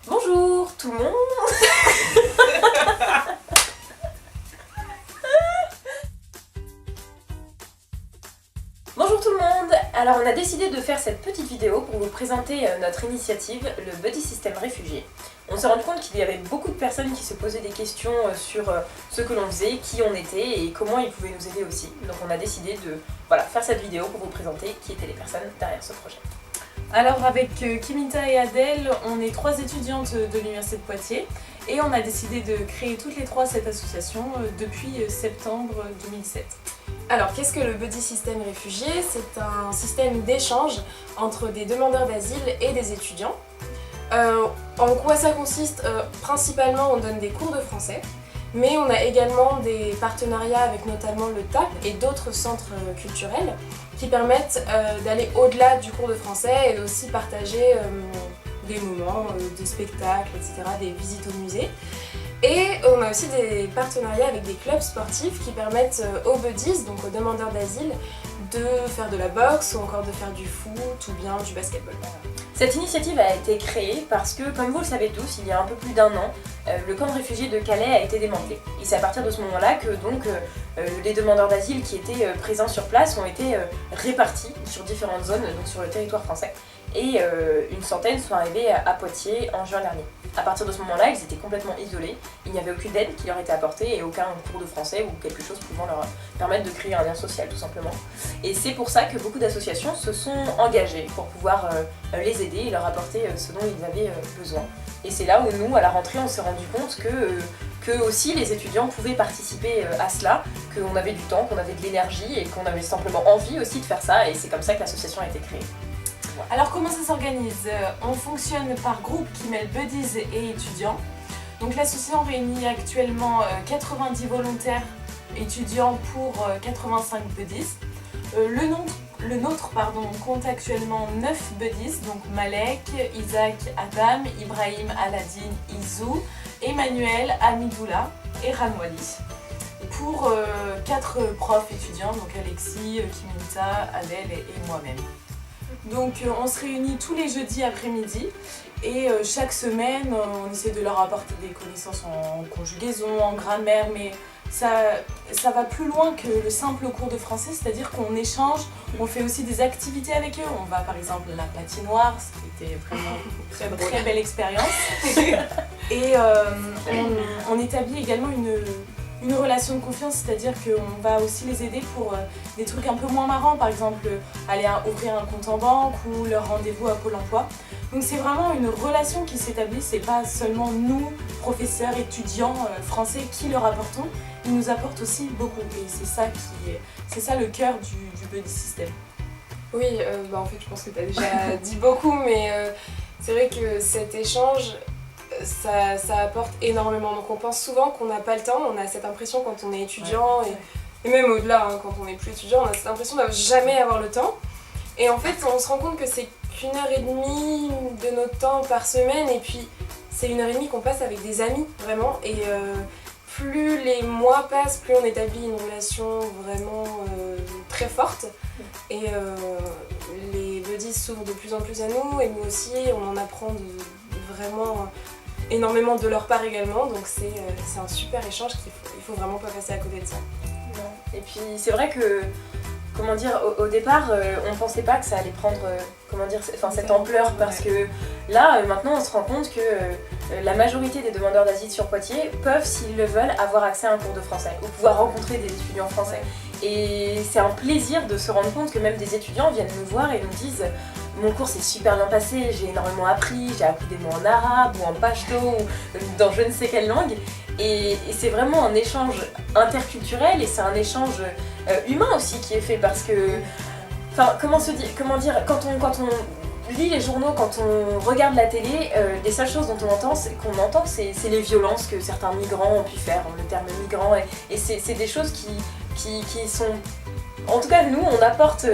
Bonjour tout le monde. Bonjour tout le monde. Alors on a décidé de faire cette petite vidéo pour vous présenter notre initiative, le Buddy System Réfugié. On s'est rendu compte qu'il y avait beaucoup de personnes qui se posaient des questions sur ce que l'on faisait, qui on était et comment ils pouvaient nous aider aussi. Donc on a décidé de faire cette vidéo pour vous présenter qui étaient les personnes derrière ce projet. Alors avec Kimita et Adèle, on est 3 étudiantes de l'Université de Poitiers et on a décidé de créer toutes les 3 cette association depuis septembre 2007. Alors qu'est-ce que le Buddy System Réfugié? C'est un système d'échange entre des demandeurs d'asile et des étudiants. En quoi ça consiste? Principalement on donne des cours de français, mais on a également des partenariats avec notamment le TAP et d'autres centres culturels qui permettent d'aller au-delà du cours de français et aussi partager des moments, des spectacles, etc., des visites au musée. Et on a aussi des partenariats avec des clubs sportifs qui permettent aux buddies, donc aux demandeurs d'asile, de faire de la boxe ou encore de faire du foot ou bien du basketball. Cette initiative a été créée parce que, comme vous le savez tous, il y a un peu plus d'1 an, le camp de réfugiés de Calais a été démantelé. Et c'est à partir de ce moment-là que les demandeurs d'asile qui étaient présents sur place ont été répartis sur différentes zones, donc sur le territoire français. Et une centaine sont arrivés à Poitiers en juin dernier. À partir de ce moment-là, ils étaient complètement isolés, il n'y avait aucune aide qui leur était apportée et aucun cours de français ou quelque chose pouvant leur permettre de créer un lien social tout simplement. Et c'est pour ça que beaucoup d'associations se sont engagées pour pouvoir les aider et leur apporter ce dont ils avaient besoin. Et c'est là où nous, à la rentrée, on s'est rendu compte que aussi les étudiants pouvaient participer à cela, qu'on avait du temps, qu'on avait de l'énergie et qu'on avait simplement envie aussi de faire ça, et c'est comme ça que l'association a été créée. Alors comment ça s'organise? On fonctionne par groupe qui mêle buddies et étudiants. Donc l'association réunit actuellement 90 volontaires étudiants pour 85 buddies. Le nôtre compte actuellement 9 buddies, donc Malek, Isaac, Adam, Ibrahim, Aladine, Izou, Emmanuel, Amidoula et Ranwali. Pour 4 profs étudiants, donc Alexis, Kimita, Adèle et moi-même. Donc on se réunit tous les jeudis après-midi et chaque semaine on essaie de leur apporter des connaissances en conjugaison, en grammaire, mais ça va plus loin que le simple cours de français, c'est-à-dire qu'on échange, on fait aussi des activités avec eux. On va par exemple à la patinoire, ce qui était vraiment une très belle expérience. Et on établit également une relation de confiance, c'est-à-dire qu'on va aussi les aider pour des trucs un peu moins marrants, par exemple aller ouvrir un compte en banque ou leur rendez-vous à Pôle emploi. Donc c'est vraiment une relation qui s'établit, c'est pas seulement nous, professeurs, étudiants français, qui leur apportons, ils nous apportent aussi beaucoup et c'est ça le cœur du Buddy System. Oui, en fait je pense que tu as déjà dit beaucoup, mais c'est vrai que cet échange, ça apporte énormément. Donc on pense souvent qu'on n'a pas le temps, on a cette impression quand on est étudiant et même au-delà, quand on n'est plus étudiant, on a cette impression de jamais avoir le temps. Et en fait on se rend compte que c'est qu'1h30 de notre temps par semaine et puis c'est 1h30 qu'on passe avec des amis vraiment et plus les mois passent, plus on établit une relation vraiment très forte et les buddies s'ouvrent de plus en plus à nous et nous aussi on en apprend vraiment énormément de leur part également, donc c'est un super échange il faut vraiment pas passer à côté de ça. Et puis c'est vrai que, au départ, on pensait pas que ça allait prendre cette ampleur, parce que là, maintenant, on se rend compte que la majorité des demandeurs d'asile sur Poitiers peuvent, s'ils le veulent, avoir accès à un cours de français ou pouvoir rencontrer des étudiants français. Et c'est un plaisir de se rendre compte que même des étudiants viennent nous voir et nous disent « Mon cours s'est super bien passé, j'ai énormément appris, j'ai appris des mots en arabe ou en pachto ou dans je ne sais quelle langue ». Et c'est vraiment un échange interculturel et c'est un échange humain aussi qui est fait, parce que, comment dire, quand on lit les journaux, quand on regarde la télé, les seules choses dont on entend, c'est les violences que certains migrants ont pu faire, le terme migrant, et c'est des choses qui sont... En tout cas, nous, on apporte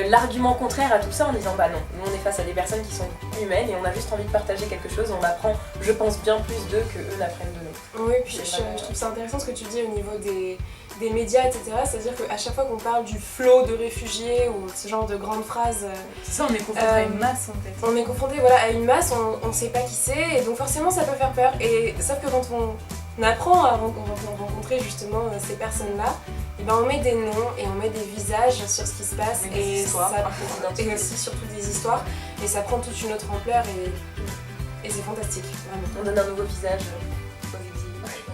l'argument contraire à tout ça en disant bah non, nous on est face à des personnes qui sont humaines et on a juste envie de partager quelque chose, on apprend, je pense, bien plus d'eux que eux n'apprennent de nous. Oui, puis je trouve ça intéressant ce que tu dis au niveau des des médias, etc. C'est-à-dire qu'à chaque fois qu'on parle du flot de réfugiés ou ce genre de grandes phrases... C'est ça, on est confronté à une masse en fait. On est confronté à une masse, on ne sait pas qui c'est, et donc forcément ça peut faire peur. Et sauf que quand on apprend à rencontrer justement ces personnes-là, et ben on met des noms et on met des visages sur ce qui se passe, et aussi surtout des histoires, et ça prend toute une autre ampleur, et c'est fantastique, vraiment. On donne un nouveau visage aux victimes.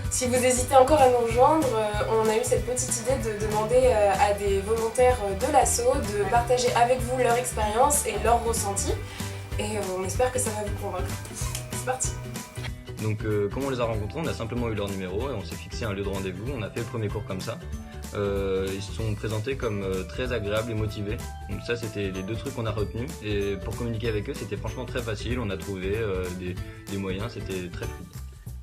Si vous hésitez encore à nous rejoindre, on a eu cette petite idée de demander à des volontaires de l'assaut de partager avec vous leur expérience et leur ressenti. Et on espère que ça va vous convaincre. C'est parti. Donc comme on les a rencontrés, on a simplement eu leur numéro et on s'est fixé un lieu de rendez-vous. On a fait le premier cours comme ça. Ils se sont présentés comme très agréables et motivés. Donc ça, c'était les 2 trucs qu'on a retenus. Et pour communiquer avec eux, c'était franchement très facile. On a trouvé des moyens, c'était très fluide.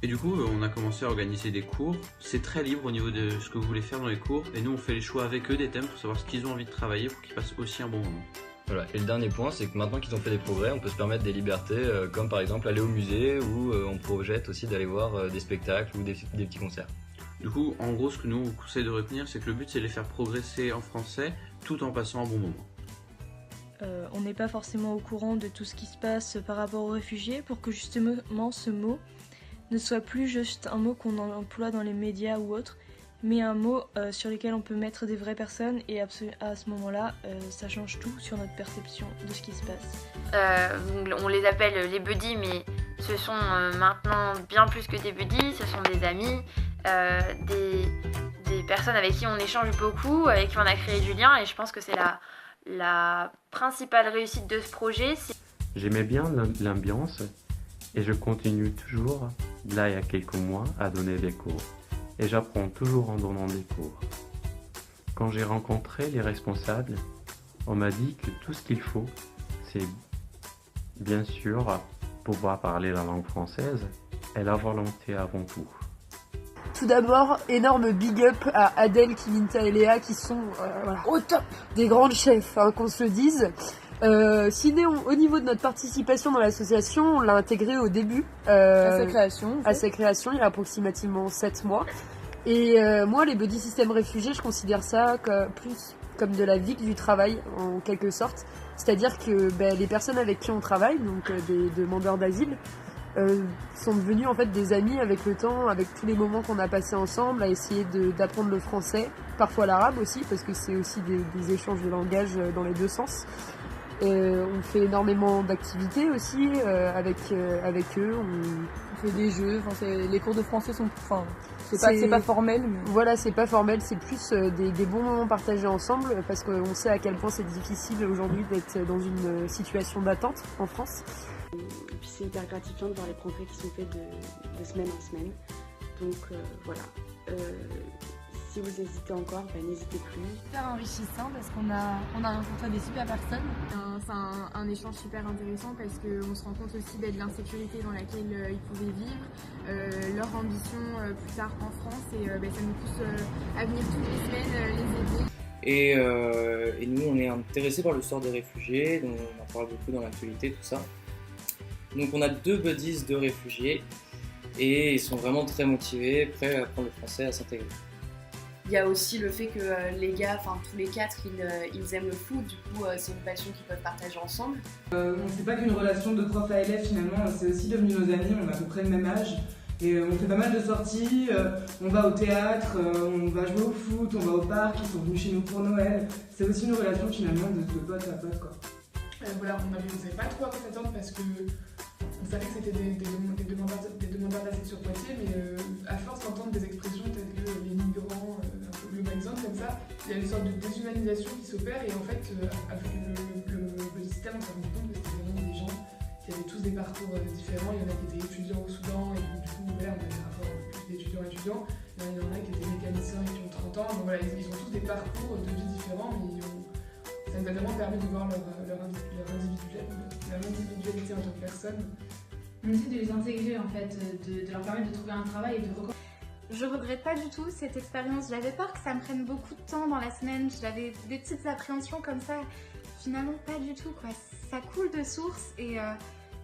Et du coup, on a commencé à organiser des cours. C'est très libre au niveau de ce que vous voulez faire dans les cours. Et nous, on fait les choix avec eux des thèmes pour savoir ce qu'ils ont envie de travailler pour qu'ils passent aussi un bon moment. Voilà. Et le dernier point, c'est que maintenant qu'ils ont fait des progrès, on peut se permettre des libertés, comme par exemple aller au musée, ou on projette aussi d'aller voir des spectacles ou des petits concerts. Du coup, en gros, ce que nous on vous conseille de retenir, c'est que le but, c'est de les faire progresser en français tout en passant un bon moment. On n'est pas forcément au courant de tout ce qui se passe par rapport aux réfugiés pour que justement ce mot ne soit plus juste un mot qu'on emploie dans les médias ou autres, mais un mot sur lequel on peut mettre des vraies personnes, et à ce moment-là, ça change tout sur notre perception de ce qui se passe. On les appelle les buddies, mais ce sont maintenant bien plus que des buddies, ce sont des amis, des personnes avec qui on échange beaucoup, avec qui on a créé du lien, et je pense que c'est la principale réussite de ce projet. J'aimais bien l'ambiance et je continue toujours, là il y a quelques mois, à donner des cours. Et j'apprends toujours en donnant des cours. Quand j'ai rencontré les responsables, on m'a dit que tout ce qu'il faut, c'est bien sûr pouvoir parler la langue française et la volonté avant tout. Tout d'abord, énorme big up à Adèle, Kiminta et Léa qui sont au top des grandes chefs, qu'on se le dise. Sinon, au niveau de notre participation dans l'association, on l'a intégrée au début. À sa création. À sa création, il y a approximativement 7 mois. Et moi, les buddy systems réfugiés, je considère ça plus comme de la vie que du travail, en quelque sorte. C'est-à-dire que les personnes avec qui on travaille, donc des demandeurs d'asile, sont devenus en fait des amis avec le temps, avec tous les moments qu'on a passés ensemble, à essayer d'apprendre le français, parfois l'arabe aussi, parce que c'est aussi des échanges de langage dans les 2 sens. On fait énormément d'activités aussi avec eux. On fait des jeux, les cours de français sont... C'est pas formel. Mais... Voilà, c'est pas formel, c'est plus des bons moments partagés ensemble, parce qu'on sait à quel point c'est difficile aujourd'hui d'être dans une situation d'attente en France. Et puis c'est hyper gratifiant de voir les progrès qui sont faits de semaine en semaine. Donc voilà. Si vous hésitez encore, n'hésitez plus. Super enrichissant parce qu'on a rencontré des super personnes. C'est un échange super intéressant parce qu'on se rend compte aussi de l'insécurité dans laquelle ils pouvaient vivre, leur ambition plus tard en France, et ça nous pousse à venir toutes les semaines les aider. Et nous, on est intéressés par le sort des réfugiés, donc on en parle beaucoup dans l'actualité, tout ça. Donc on a 2 buddies de réfugiés et ils sont vraiment très motivés, prêts à apprendre le français, à s'intégrer. Il y a aussi le fait que les gars, tous les 4, ils aiment le foot, du coup c'est une passion qu'ils peuvent partager ensemble. C'est pas qu'une relation de prof à élève finalement, c'est aussi devenu nos amis, on a à peu près le même âge. Et on fait pas mal de sorties, on va au théâtre, on va jouer au foot, on va au parc, ils sont venus chez nous pour Noël. C'est aussi une relation finalement de pote à pote quoi. Voilà, on ne savait pas trop à quoi s'attendre parce que on savait que c'était des demandeurs d'asile sur Poitiers, mais à force d'entendre des expressions telles que les migrants, un peu globalisantes comme ça, il y a une sorte de déshumanisation qui s'opère, et en fait, avec le système, on s'est rendu compte que c'était vraiment des gens qui avaient tous des parcours différents. Il y en a qui étaient étudiants au Soudan, et du coup, on avait un rapport plus d'étudiants. Il y en a qui étaient mécaniciens et qui ont 30 ans. Donc voilà, ils ont tous des parcours de vie différents, mais ça nous a vraiment permis de voir leur individualité en tant que personne. On essaie de les intégrer en fait, de leur permettre de trouver un travail et de recommencer. Je regrette pas du tout cette expérience. J'avais peur que ça me prenne beaucoup de temps dans la semaine. J'avais des petites appréhensions comme ça. Finalement, pas du tout, quoi. Ça coule de source, et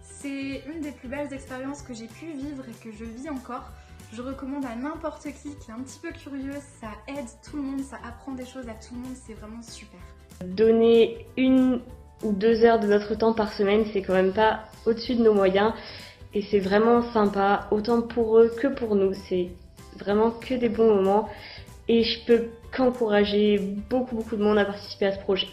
c'est une des plus belles expériences que j'ai pu vivre et que je vis encore. Je recommande à n'importe qui est un petit peu curieux, ça aide tout le monde, ça apprend des choses à tout le monde, c'est vraiment super. Donner 1 ou 2 heures de notre temps par semaine, c'est quand même pas au-dessus de nos moyens et c'est vraiment sympa, autant pour eux que pour nous, c'est vraiment que des bons moments et je peux qu'encourager beaucoup de monde à participer à ce projet.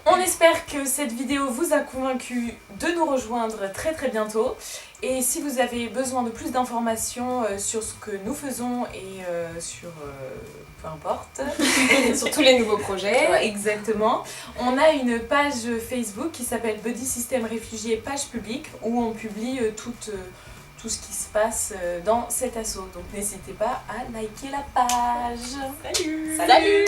On espère que cette vidéo vous a convaincu de nous rejoindre très bientôt. Et si vous avez besoin de plus d'informations sur ce que nous faisons et sur peu importe, sur tous les nouveaux projets, exactement, on a une page Facebook qui s'appelle Buddy System Réfugiés, page publique, où on publie tout ce qui se passe dans cet assaut. Donc n'hésitez pas à liker la page. Salut. Salut.